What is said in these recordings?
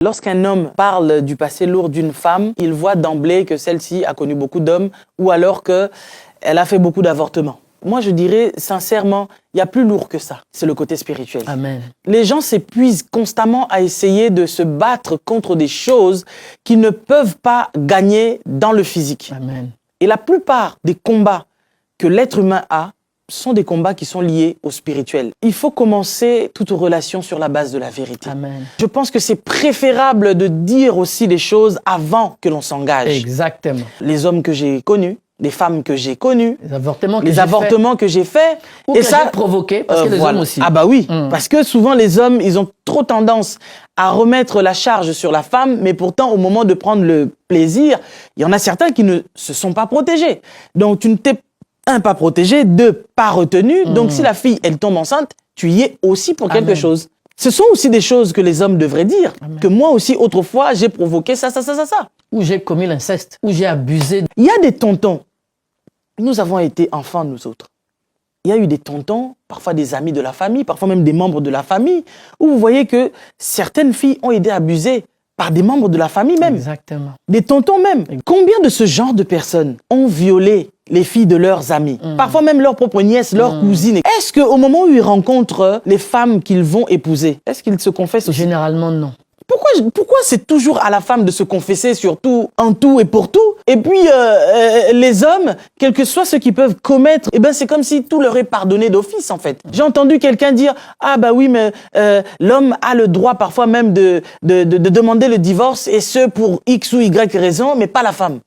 Lorsqu'un homme parle du passé lourd d'une femme, il voit d'emblée que celle-ci a connu beaucoup d'hommes ou alors qu'elle a fait beaucoup d'avortements. Moi, je dirais sincèrement, il y a plus lourd que ça. C'est le côté spirituel. Amen. Les gens s'épuisent constamment à essayer de se battre contre des choses qu'ils ne peuvent pas gagner dans le physique. Amen. Et la plupart des combats que l'être humain a sont des combats qui sont liés au spirituel. Il faut commencer toute relation sur la base de la vérité. Amen. Je pense que c'est préférable de dire aussi les choses avant que l'on s'engage. Exactement. Les hommes que j'ai connus, les femmes que j'ai connues, Les avortements que j'ai faits, ou et que ça j'ai provoqué, parce que les voilà. hommes aussi. Ah bah oui, parce que souvent les hommes, ils ont trop tendance à remettre la charge sur la femme, mais pourtant au moment de prendre le plaisir, il y en a certains qui ne se sont pas protégés. Donc tu ne t'es pas protégé, deux, pas retenu. Donc si la fille, elle tombe enceinte, tu y es aussi pour quelque chose. Ce sont aussi des choses que les hommes devraient dire. Amen. Que moi aussi, autrefois, j'ai provoqué ça. Ou j'ai commis l'inceste, ou j'ai abusé. Il y a des tontons. Nous avons été enfants, nous autres. Il y a eu des tontons, parfois des amis de la famille, parfois même des membres de la famille, où vous voyez que certaines filles ont été abusées par des membres de la famille même. Exactement. Des tontons même. Combien de ce genre de personnes ont violé les filles de leurs amis, parfois même leurs propres nièces, leurs cousines? Est-ce qu'au moment où ils rencontrent les femmes qu'ils vont épouser, est-ce qu'ils se confessent aussi? Généralement, non. Pourquoi c'est toujours à la femme de se confesser sur tout, en tout et pour tout? Et puis, les hommes, quel que soit ce qu'ils peuvent commettre, eh ben, c'est comme si tout leur est pardonné d'office, en fait. J'ai entendu quelqu'un dire, ah bah oui, mais l'homme a le droit parfois même de demander le divorce, et ce pour X ou Y raison, mais pas la femme.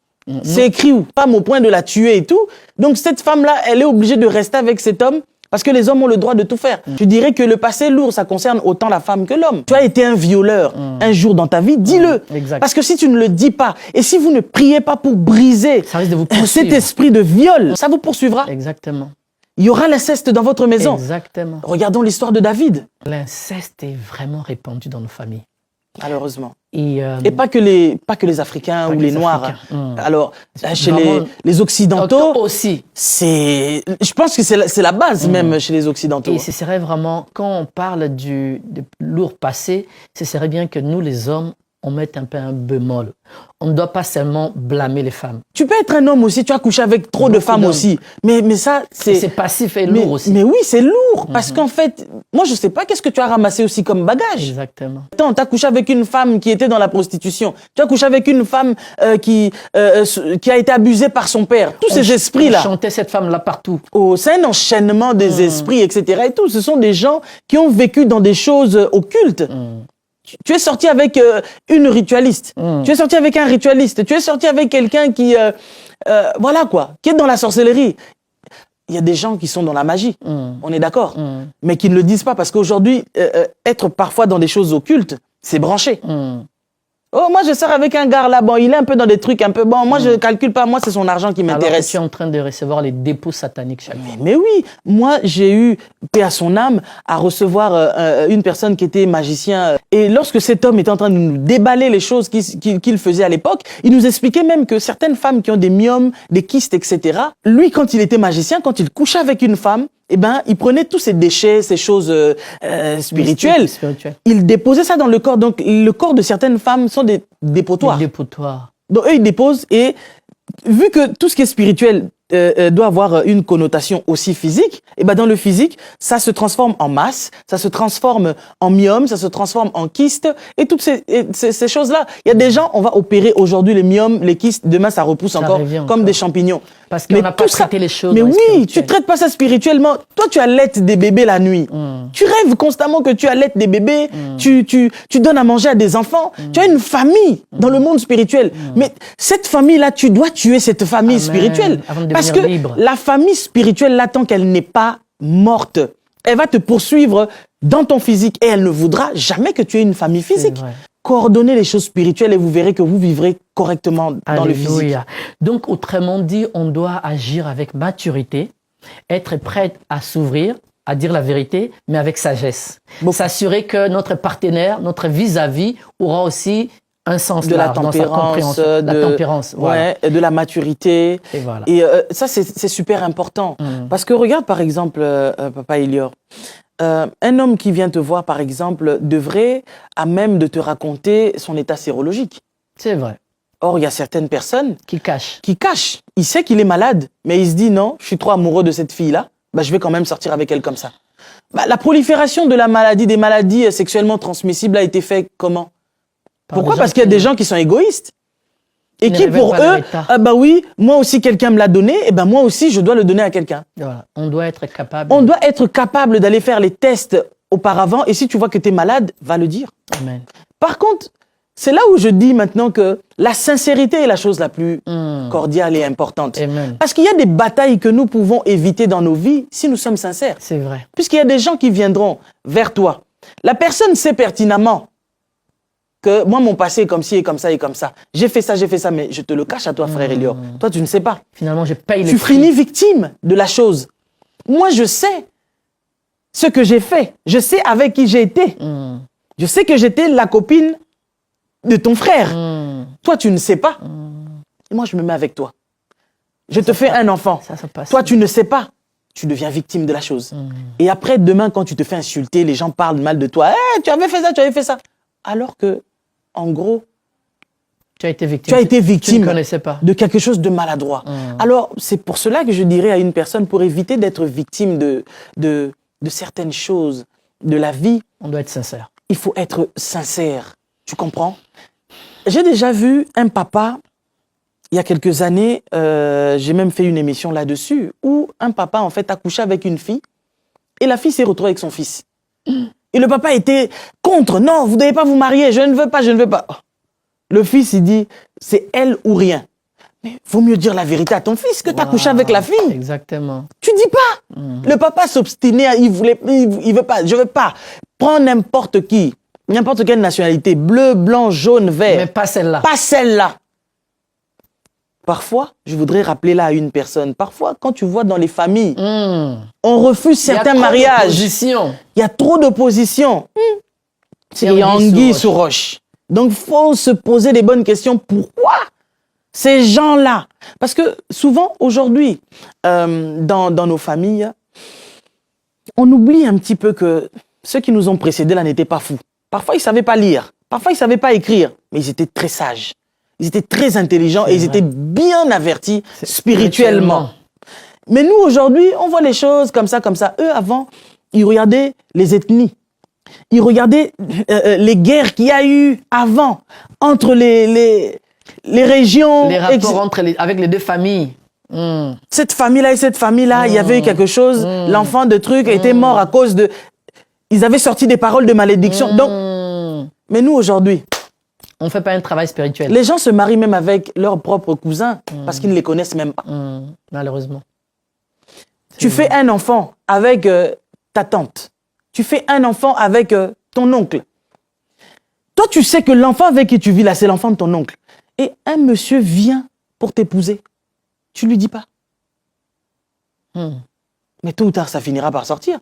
C'est écrit où? Femme au point de la tuer et tout. Donc cette femme-là, elle est obligée de rester avec cet homme parce que les hommes ont le droit de tout faire. Je dirais que le passé lourd, ça concerne autant la femme que l'homme. Tu as été un violeur un jour dans ta vie, dis-le. Parce que si tu ne le dis pas, et si vous ne priez pas pour briser ça risque de vous cet esprit de viol, ça vous poursuivra. Exactement. Il y aura l'inceste dans votre maison. Exactement. Regardons l'histoire de David. L'inceste est vraiment répandu dans nos familles. Malheureusement. Et pas que les Africains ou les Noirs. Alors, chez les Occidentaux, aussi. Je pense que c'est la base même chez les Occidentaux. Et ce serait vraiment, quand on parle de lourd passé, ce serait bien que nous, les hommes, on mette un peu un bémol. On ne doit pas seulement blâmer les femmes. Tu peux être un homme aussi, tu as couché avec trop de femmes aussi. Mais ça, c'est passif et lourd aussi. Mais oui, c'est lourd. Parce qu'en fait, moi, je sais pas qu'est-ce que tu as ramassé aussi comme bagage. Exactement. Attends, tu as couché avec une femme qui était dans la prostitution. Tu as couché avec une femme qui a été abusée par son père. Tous ces esprits-là. On chantait cette femme-là partout. Oh, c'est un enchaînement des esprits, etc. Et tout. Ce sont des gens qui ont vécu dans des choses occultes. Tu es sorti avec une ritualiste. Tu es sorti avec un ritualiste. Tu es sorti avec quelqu'un qui, voilà quoi, qui est dans la sorcellerie. Il y a des gens qui sont dans la magie, on est d'accord, mais qui ne le disent pas parce qu'aujourd'hui, être parfois dans des choses occultes, c'est branché. Oh, moi, je sors avec un gars là, bon, il est un peu dans des trucs un peu bon. Moi, je calcule pas, moi, c'est son argent qui m'intéresse. Alors que tu es en train de recevoir les dépôts sataniques chaque jour. Mais oui, moi, j'ai eu, paix à son âme, à recevoir une personne qui était magicien. Et lorsque cet homme était en train de nous déballer les choses qu'il faisait à l'époque, il nous expliquait même que certaines femmes qui ont des myomes, des kystes, etc., lui, quand il était magicien, quand il couchait avec une femme, eh ben, il prenait tous ces déchets, ces choses spirituelles. Il déposait ça dans le corps. Donc, le corps de certaines femmes sont des dépotoirs. Des dépotoirs. Donc, eux, ils déposent et vu que tout ce qui est spirituel doit avoir une connotation aussi physique, et ben dans le physique, ça se transforme en masse, ça se transforme en myome, ça se transforme en kyste, et toutes ces choses-là. Il y a des gens, on va opérer aujourd'hui les myomes, les kystes, demain ça repousse encore comme des champignons. Parce qu'on n'a pas traité les choses. Mais oui, tu traites pas ça spirituellement. Toi, tu allaites des bébés la nuit. Tu rêves constamment que tu allaites des bébés, tu donnes à manger à des enfants. Tu as une famille dans le monde spirituel. Mais cette famille-là, tu dois tuer cette famille spirituelle. Parce que la famille spirituelle, là, tant qu'elle n'est pas morte, elle va te poursuivre dans ton physique et elle ne voudra jamais que tu aies une famille physique. Coordonnez les choses spirituelles et vous verrez que vous vivrez correctement dans le physique. Donc, autrement dit, on doit agir avec maturité, être prêt à s'ouvrir, à dire la vérité, mais avec sagesse. S'assurer que notre partenaire, notre vis-à-vis aura aussi un sens de la tempérance, de la maturité. Et voilà. Et ça, c'est super important. Parce que regarde, par exemple, Papa Elior, un homme qui vient te voir, par exemple, devrait à même de te raconter son état sérologique. C'est vrai. Or, il y a certaines personnes Qui cache. qui cachent. Il sait qu'il est malade, mais il se dit non, je suis trop amoureux de cette fille-là, bah, je vais quand même sortir avec elle comme ça. Bah, la prolifération de la maladie, des maladies sexuellement transmissibles a été faite comment? Pourquoi? Parce qu'il y a des gens qui sont égoïstes. Et ne qui, révèlent pour pas eux, leur état. ah bah oui, moi aussi quelqu'un me l'a donné, et ben moi aussi je dois le donner à quelqu'un. Voilà. On doit être capable. On doit être capable d'aller faire les tests auparavant, et si tu vois que tu es malade, va le dire. Amen. Par contre, c'est là où je dis maintenant que la sincérité est la chose la plus cordiale et importante. Amen. Parce qu'il y a des batailles que nous pouvons éviter dans nos vies si nous sommes sincères. C'est vrai. Puisqu'il y a des gens qui viendront vers toi. La personne sait pertinemment que moi, mon passé est comme ci et comme ça et comme ça. J'ai fait ça, mais je te le cache à toi, frère Elior. Toi, tu ne sais pas. Finalement, je paye le Tu prix. finis victime de la chose. Moi, je sais ce que j'ai fait. Je sais avec qui j'ai été. Je sais que j'étais la copine de ton frère. Toi, tu ne sais pas. Et moi, je me mets avec toi. Je te fais un enfant. Ça passe. Toi, tu ne sais pas. Tu deviens victime de la chose. Et après, demain, quand tu te fais insulter, les gens parlent mal de toi. Hey, tu avais fait ça, tu avais fait ça. Alors que, en gros, Tu as été victime. tu as été Tu victime ne connaissais pas. de quelque chose de maladroit. Alors, c'est pour cela que je dirais à une personne, pour éviter d'être victime de certaines choses de la vie, On doit être sincère. il faut être sincère. Tu comprends? J'ai déjà vu un papa, il y a quelques années, j'ai même fait une émission là-dessus, où un papa, en fait, a couché avec une fille, et la fille s'est retrouvée avec son fils. Et le papa était contre. Non, vous ne devez pas vous marier, je ne veux pas, je ne veux pas. Le fils, il dit, c'est elle ou rien. Mais vaut mieux dire la vérité à ton fils que tu as couché avec la fille. Exactement. Tu dis pas. Le papa s'obstinait, il veut pas, je veux pas. Prends n'importe qui, n'importe quelle nationalité, bleu, blanc, jaune, vert. Mais pas celle-là. Pas celle-là. Parfois, je voudrais rappeler là à une personne, parfois, quand tu vois dans les familles, on refuse certains mariages. Il y a trop d'opposition. C'est anguille sous roche. Donc, il faut se poser des bonnes questions. Pourquoi ces gens-là? Parce que souvent, aujourd'hui, dans nos familles, on oublie un petit peu que ceux qui nous ont précédés là n'étaient pas fous. Parfois, ils ne savaient pas lire. Parfois, ils ne savaient pas écrire. Mais ils étaient très sages. Ils étaient très intelligents et ils étaient bien avertis spirituellement. Mais nous, aujourd'hui, on voit les choses comme ça, comme ça. Eux, avant, ils regardaient les ethnies. Ils regardaient les guerres qu'il y a eu avant entre les régions. Les rapports avec les deux familles. Cette famille-là et cette famille-là, il y avait eu quelque chose. L'enfant de truc était mort à cause de... Ils avaient sorti des paroles de malédiction. Donc, mais nous, aujourd'hui... On ne fait pas un travail spirituel. Les gens se marient même avec leurs propres cousins parce qu'ils ne les connaissent même pas. Malheureusement. Tu fais un enfant avec ta tante. Tu fais un enfant avec ton oncle. Toi, tu sais que l'enfant avec qui tu vis là, c'est l'enfant de ton oncle. Et un monsieur vient pour t'épouser. Tu lui dis pas. Mais tôt ou tard, ça finira par sortir.